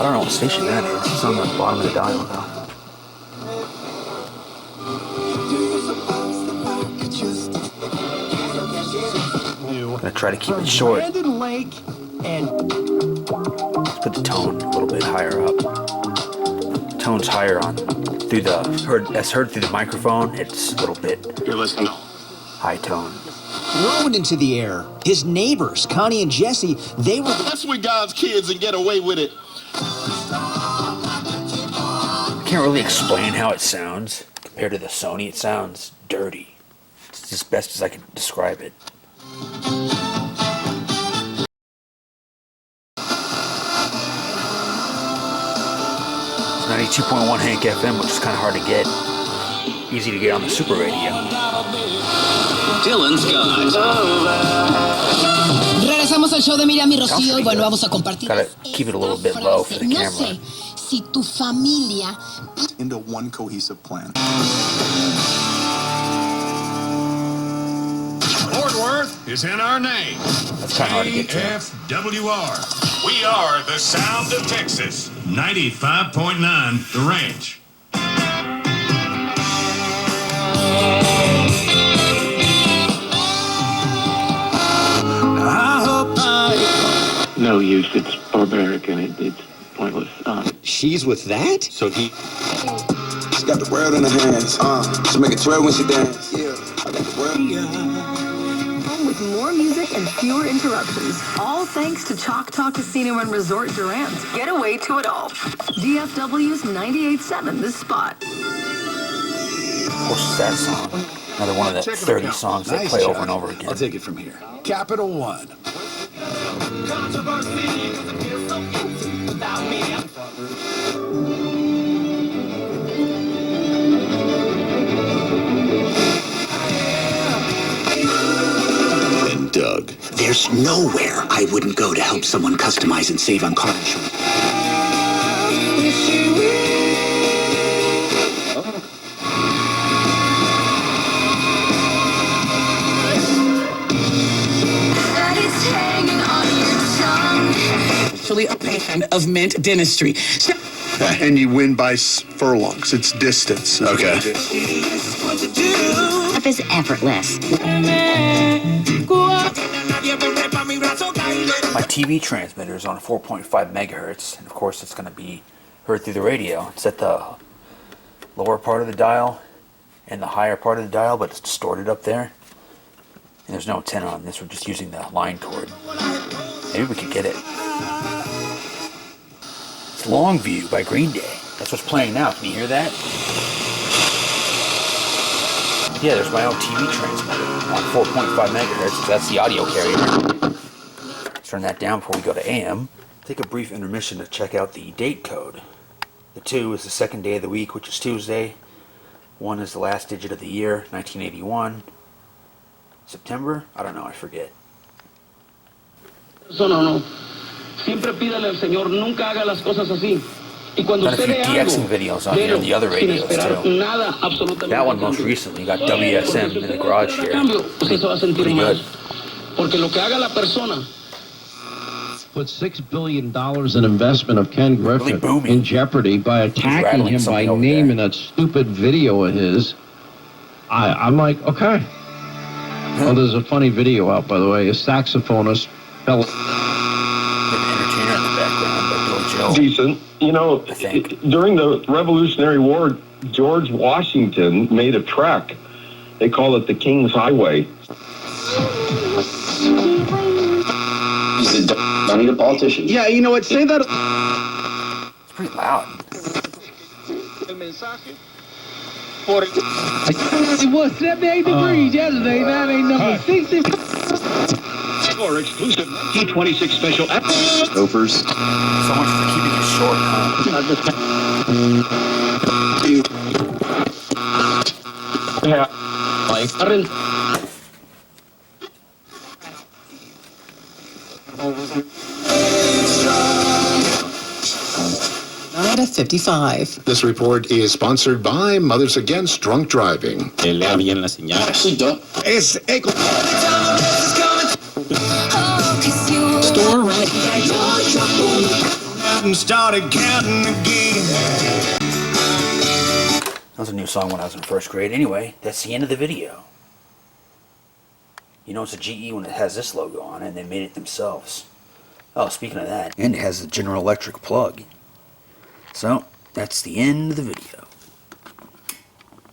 I don't know what station that is. It's on the bottom of the dial, though. I'm gonna try to keep it short. Let's put the tone a little bit higher up. Tone's higher on through the heard through the microphone. It's a little bit high tone. Thrown into the air. His neighbors, Connie and Jesse, they were That's with God's kids and get away with it. I can't really explain how it sounds. Compared to the Sony, it sounds dirty. It's as best as I can describe it. It's 92.1 Hank FM, which is kind of hard to get. Easy to get on the Super Radio. Dylan's got. Regresamos al show de Miriam y Rocío y bueno, vamos a compartir. Gotta keep it a little bit low for the camera. No sé si tu familia into one cohesive plan. Fort Worth is in our name. That's kind of hard to get to. KFWR. We are the sound of Texas. 95.9 The Ranch. No use. It's barbaric and it's pointless. She's with that? So She's got the world in her hands. She make it twirl when she dance. Yeah, I got the world. Home with more music and fewer interruptions. All thanks to Choctaw Casino and Resort Durant. Get away to it all. DFW's 98.7 The Spot. Of course, it's that song. Another one of the 30 songs they play over and over again. I'll take it from here. Capital One. And Doug. There's nowhere I wouldn't go to help someone customize and save on car insurance. Actually a fan of Mint Dentistry. And you win by furlongs. It's distance. Okay. Life is effortless. My TV transmitter is on 4.5 megahertz, and of course it's going to be heard through the radio. It's at the lower part of the dial and the higher part of the dial, but it's distorted up there. And there's no antenna on this. We're just using the line cord. Maybe we could get it. It's Longview by Green Day. That's what's playing now. Can you hear that? Yeah, there's my own TV transmitter on 4.5 megahertz. That's the audio carrier. Let's turn that down before we go to AM. Take a brief intermission to check out the date code. The 2 is the second day of the week, which is Tuesday. 1 is the last digit of the year, 1981. September? I don't know, I forget. No. Siempre pídale al Señor, nunca haga las cosas así. Y cuando Got a few DXing videos on here, and the other radios too. That one most recently got WSM in the garage here. Pretty good. Porque lo que haga la persona. Put $6 billion in investment of Ken Griffin really in jeopardy by attacking him by name in that stupid video of his. I'm like, okay. Well, there's a funny video out, by the way. A saxophonist fell. Decent. You know, during the Revolutionary War, George Washington made a trek. They call it the King's Highway. Don't need a politician. Yeah, you know what? Say that. It's pretty loud. It was 78 degrees yesterday. That ain't number 60. Or exclusive T26 special. Gophers. So much for keeping it short, huh? Yeah. Not at 55. This report is sponsored by Mothers Against Drunk Driving. Actually, don't. Es eco. Store right. out and started counting again. That was a new song when I was in first grade. Anyway, that's the end of the video. You know it's a GE when it has this logo on it, and they made it themselves. Oh, speaking of that, and it has the General Electric plug. So, that's the end of the video.